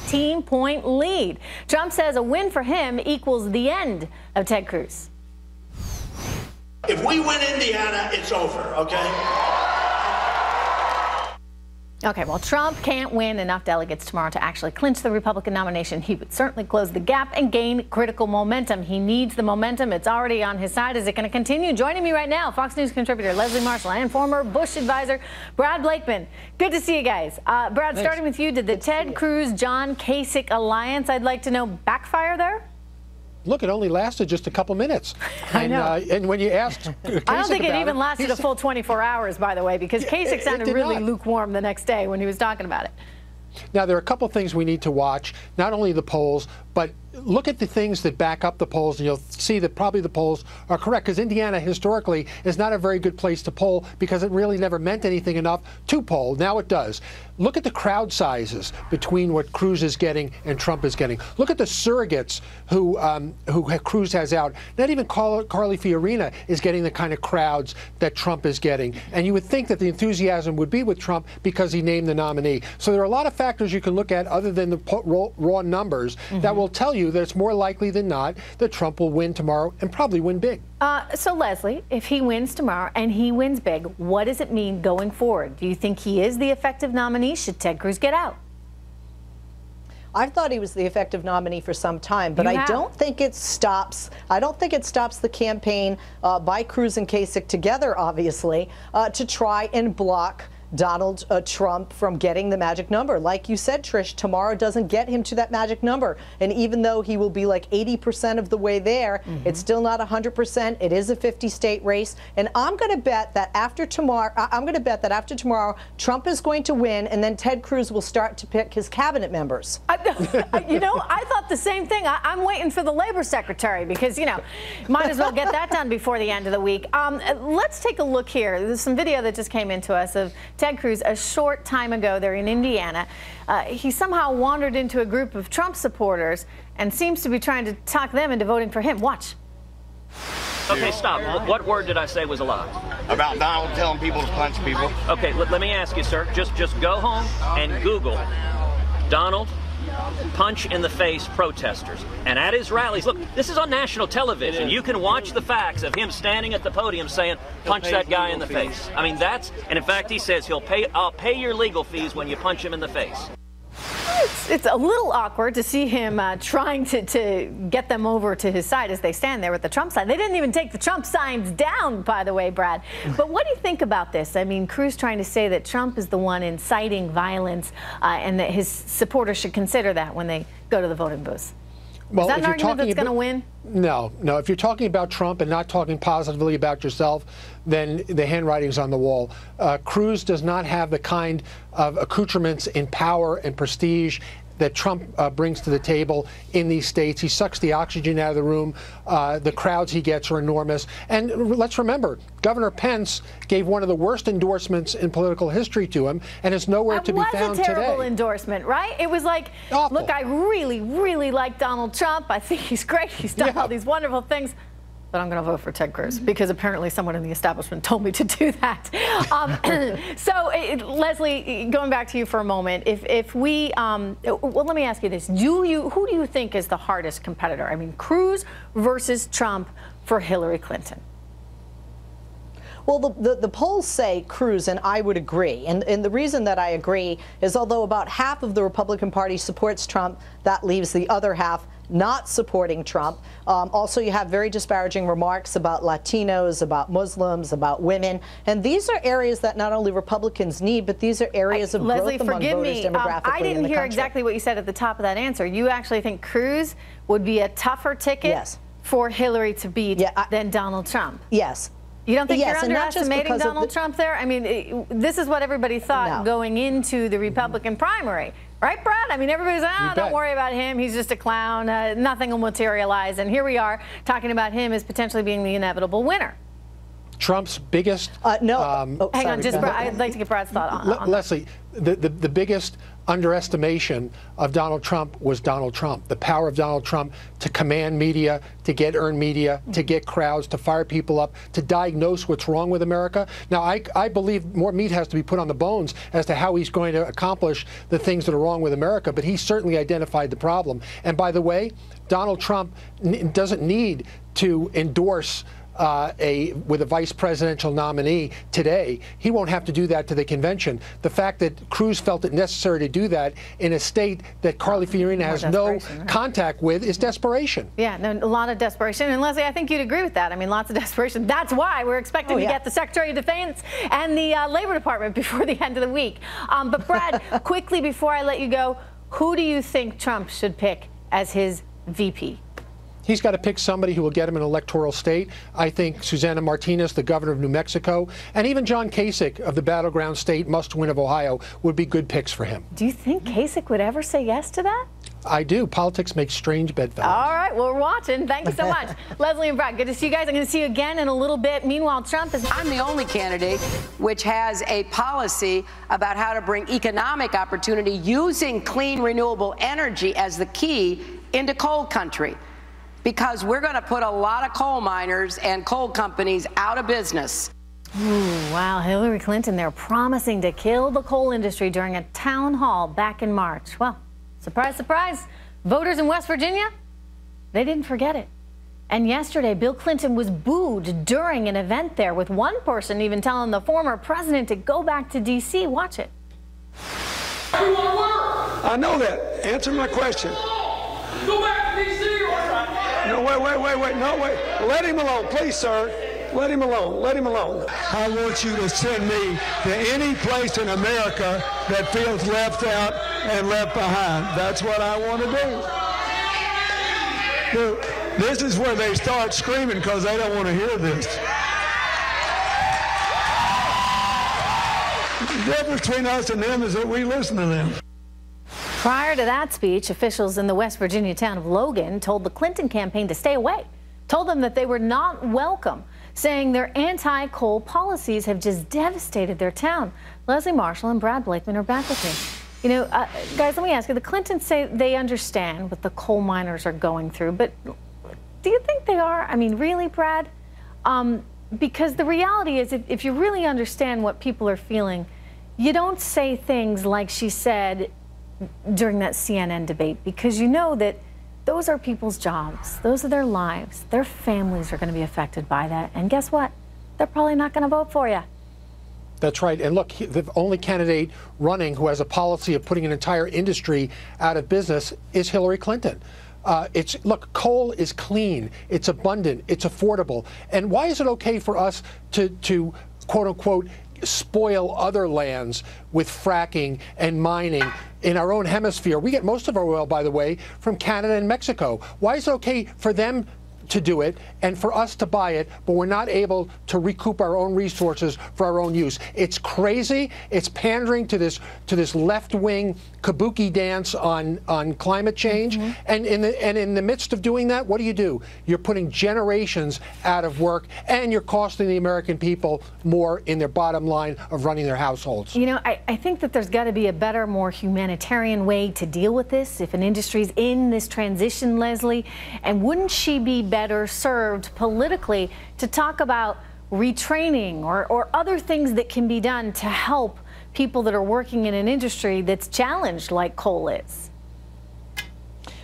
15-point lead. Trump says a win for him equals the end of Ted Cruz. If we win Indiana, it's over, okay? Okay, well, Trump can't win enough delegates tomorrow to actually clinch the Republican nomination. He would certainly close the gap and gain critical momentum. He needs the momentum. It's already on his side. Is it going to continue? Joining me right now, Fox News contributor Leslie Marshall and former Bush advisor Brad Blakeman. Good to see you guys. Brad, thanks. Starting with you, did the Ted Cruz-John Kasich alliance, I'd like to know, backfire there? Look, it only lasted just a couple minutes. I know. And when you asked Kasich I don't think it even lasted a full 24 hours, by the way, because Kasich sounded really lukewarm the next day when he was talking about it. Now, there are a couple things we need to watch, not only the polls, but look at the things that back up the polls, and you'll see that probably the polls are correct, because Indiana historically is not a very good place to poll because it really never meant anything enough to poll. Now it does. Look at the crowd sizes between what Cruz is getting and Trump is getting. Look at the surrogates who Cruz has out. Not even Carly Fiorina is getting the kind of crowds that Trump is getting. And you would think that the enthusiasm would be with Trump because he named the nominee. So there are a lot of factors you can look at other than the raw numbers that will tell you that it's more likely than not that Trump will win tomorrow and probably win big. So, Leslie, if he wins tomorrow and he wins big, what does it mean going forward? Do you think he is the effective nominee? Should Ted Cruz get out? I thought he was the effective nominee for some time, but I don't think it stops. I don't think it stops the campaign by Cruz and Kasich together, obviously, to try and block Donald Trump from getting the magic number. Like you said, Trish, tomorrow doesn't get him to that magic number. And even though he will be like 80% of the way there, it's still not 100%. It is a 50-state race. And I'm going to bet that after tomorrow, Trump is going to win, and then Ted Cruz will start to pick his cabinet members. You know, I thought the same thing. I'm waiting for the labor secretary because, you know, might as well get that done before the end of the week. Let's take a look here. There's some video that just came into us of Ted Cruz a short time ago there in Indiana. He somehow wandered into a group of Trump supporters and seems to be trying to talk them into voting for him. Watch. Okay, stop. What word did I say was a lie? About Donald telling people to punch people. Okay, let me ask you, sir. Just go home and Google Donald punch in the face protesters. And at his rallies, look, this is on national television. You can watch the facts of him standing at the podium saying, punch that guy in the face. I mean, and in fact, he says I'll pay your legal fees when you punch him in the face. It's a little awkward to see him trying to get them over to his side as they stand there with the Trump sign. They didn't even take the Trump signs down, by the way, Brad. But what do you think about this? I mean, Cruz trying to say that Trump is the one inciting violence and that his supporters should consider that when they go to the voting booths. Well, is that an argument that's going to win? No. If you're talking about Trump and not talking positively about yourself, then the handwriting's on the wall. Cruz does not have the kind of accoutrements in power and prestige that Trump brings to the table in these states. He sucks the oxygen out of the room. The crowds he gets are enormous. And let's remember, Governor Pence gave one of the worst endorsements in political history to him and is nowhere to be found today. It was a terrible endorsement, right? It was like, awful. Look, I really, really like Donald Trump. I think he's great. He's done all these wonderful things. But I'm going to vote for Ted Cruz because apparently someone in the establishment told me to do that. Leslie, going back to you for a moment, if we, well, let me ask you this. Who do you think is the hardest competitor? I mean, Cruz versus Trump for Hillary Clinton? Well, the polls say Cruz, and I would agree. And the reason that I agree is although about half of the Republican Party supports Trump, that leaves the other half not supporting Trump. Also, you have very disparaging remarks about Latinos, about Muslims, about women. And these are areas that not only Republicans need, but these are areas of Leslie, growth among voters demographically I didn't hear exactly what you said at the top of that answer. You actually think Cruz would be a tougher ticket for Hillary to beat than Donald Trump? Yes. You don't think you're underestimating Donald Trump there? I mean, this is what everybody thought going into the Republican primary. Right, Brad? I mean, everybody's like, don't worry about him. He's just a clown. Nothing will materialize. And here we are talking about him as potentially being the inevitable winner. Trump's biggest... Hang on, just I'd like to get Brad's thought on Leslie, the biggest underestimation of Donald Trump was Donald Trump. The power of Donald Trump to command media, to get earned media, to get crowds, to fire people up, to diagnose what's wrong with America. Now, I believe more meat has to be put on the bones as to how he's going to accomplish the things that are wrong with America, but he certainly identified the problem. And by the way, Donald Trump doesn't need to endorse with a vice presidential nominee today. He won't have to do that to the convention. The fact that Cruz felt it necessary to do that in a state that Carly Fiorina has no contact with is desperation. Yeah, no, a lot of desperation. And Leslie, I think you'd agree with that. I mean, lots of desperation. That's why we're expecting to get the Secretary of Defense and the Labor Department before the end of the week. But Brad, quickly before I let you go, who do you think Trump should pick as his VP? He's got to pick somebody who will get him an electoral state. I think Susana Martinez, the governor of New Mexico, and even John Kasich of the battleground state must-win of Ohio would be good picks for him. Do you think Kasich would ever say yes to that? I do. Politics makes strange bedfellows. All right, well, we're watching. Thank you so much. Leslie and Brad, good to see you guys. I'm going to see you again in a little bit. Meanwhile, Trump is... I'm the only candidate which has a policy about how to bring economic opportunity using clean, renewable energy as the key into coal country. Because we're going to put a lot of coal miners and coal companies out of business. Ooh, wow, Hillary Clinton, they're promising to kill the coal industry during a town hall back in March. Well, surprise, surprise, voters in West Virginia, they didn't forget it. And yesterday, Bill Clinton was booed during an event there, with one person even telling the former president to go back to D.C. Watch it. You want to work? I know that. Answer my question. Go back to D.C. No, wait. No, wait. Let him alone, please, sir. Let him alone. Let him alone. I want you to send me to any place in America that feels left out and left behind. That's what I want to do. This is where they start screaming because they don't want to hear this. The difference between us and them is that we listen to them. Prior to that speech, officials in the West Virginia town of Logan told the Clinton campaign to stay away, told them that they were not welcome, saying their anti-coal policies have just devastated their town. Leslie Marshall and Brad Blakeman are back with me. You know, guys, let me ask you, the Clintons say they understand what the coal miners are going through, but do you think they are? I mean, really, Brad? Because the reality is, if you really understand what people are feeling, you don't say things like she said during that CNN debate, because you know that those are people's jobs, those are their lives, their families are going to be affected by that, and guess what? They're probably not going to vote for you. That's right. And look, the only candidate running who has a policy of putting an entire industry out of business is Hillary Clinton. Look, coal is clean, it's abundant, it's affordable. And why is it okay for us to quote unquote spoil other lands with fracking and mining in our own hemisphere? We get most of our oil, by the way, from Canada and Mexico. Why is it okay for them to do it and for us to buy it, but we're not able to recoup our own resources for our own use? It's crazy. It's pandering to this left-wing kabuki dance on climate change. And in the midst of doing that, what do? You're putting generations out of work, and you're costing the American people more in their bottom line of running their households. You know, I think that there's got to be a better, more humanitarian way to deal with this if an industry's in this transition, Leslie. And wouldn't she be better served politically to talk about retraining or other things that can be done to help people that are working in an industry that's challenged like coal is?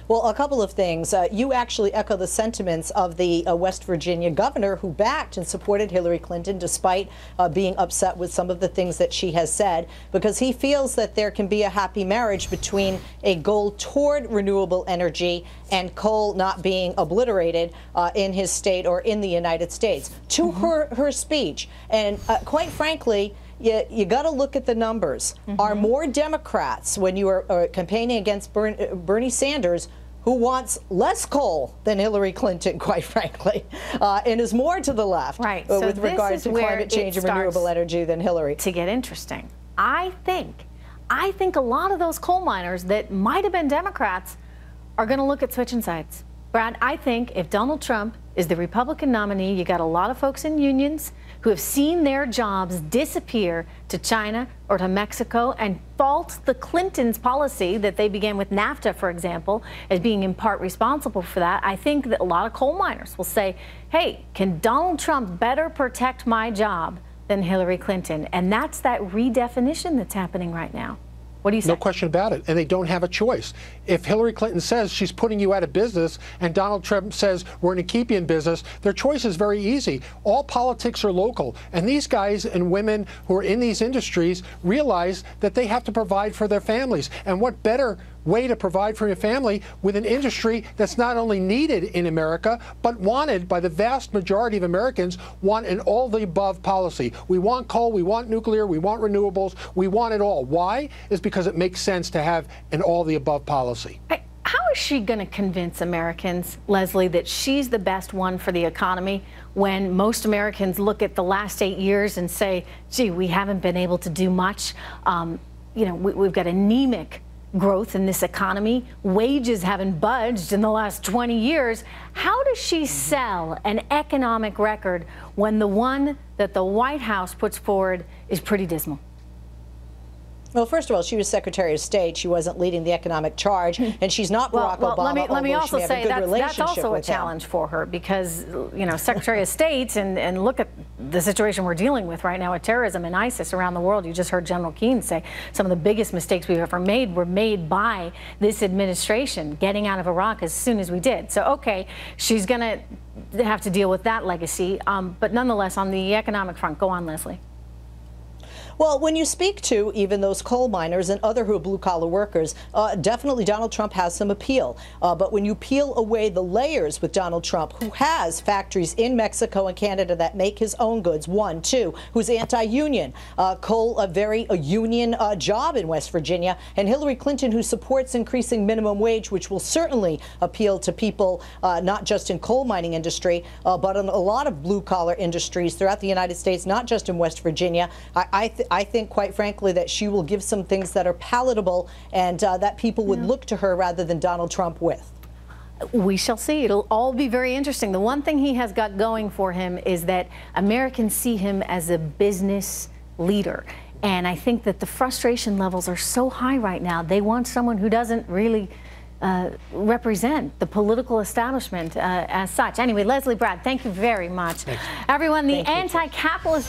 Well, a couple of things. You actually echo the sentiments of the West Virginia governor, who backed and supported Hillary Clinton despite being upset with some of the things that she has said, because he feels that there can be a happy marriage between a goal toward renewable energy and coal not being obliterated in his state or in the United States. To her speech, and quite frankly, you got to look at the numbers. Are more Democrats, when you are campaigning against Bernie Sanders, who wants less coal than Hillary Clinton, quite frankly, and is more to the left with regard to climate change and renewable energy than Hillary. To get interesting, I think a lot of those coal miners that might have been Democrats are going to look at switching sides. Brad, I think if Donald Trump is the Republican nominee. You got a lot of folks in unions who have seen their jobs disappear to China or to Mexico and fault the Clintons' policy that they began with NAFTA, for example, as being in part responsible for that. I think that a lot of coal miners will say, hey, can Donald Trump better protect my job than Hillary Clinton? And that's that redefinition that's happening right now. What do you say? No question about it. And they don't have a choice. If Hillary Clinton says she's putting you out of business and Donald Trump says we're going to keep you in business, their choice is very easy. All politics are local. And these guys and women who are in these industries realize that they have to provide for their families. And what better way to provide for your family with an industry that's not only needed in America, but wanted by the vast majority of Americans, want an all-the-above policy. We want coal, we want nuclear, we want renewables, we want it all. Why? Is because it makes sense to have an all-the-above policy. How is she going to convince Americans, Leslie, that she's the best one for the economy when most Americans look at the last 8 years and say, gee, we haven't been able to do much. You know, we've got anemic growth in this economy. Wages haven't budged in the last 20 years. How does she sell an economic record when the one that the White House puts forward is pretty dismal? Well, first of all, she was Secretary of State. She wasn't leading the economic charge, and she's not Barack Obama. Let me also say that's also a challenge for her because, you know, Secretary of State, and look at the situation we're dealing with right now with terrorism and ISIS around the world. You just heard General Keane say some of the biggest mistakes we've ever made were made by this administration, getting out of Iraq as soon as we did. So, okay, she's going to have to deal with that legacy. But nonetheless, on the economic front, go on, Leslie. Well, when you speak to even those coal miners and other who are blue-collar workers, definitely Donald Trump has some appeal. But when you peel away the layers with Donald Trump, who has factories in Mexico and Canada that make his own goods, one, two, who's anti-union, coal, a very union job in West Virginia, and Hillary Clinton, who supports increasing minimum wage, which will certainly appeal to people not just in coal mining industry, but in a lot of blue-collar industries throughout the United States, not just in West Virginia. I think, quite frankly, that she will give some things that are palatable and that people would look to her rather than Donald Trump with. We shall see. It'll all be very interesting. The one thing he has got going for him is that Americans see him as a business leader. And I think that the frustration levels are so high right now. They want someone who doesn't really represent the political establishment as such. Anyway, Leslie Brad, thank you very much. Thanks. Everyone, the anti-capitalist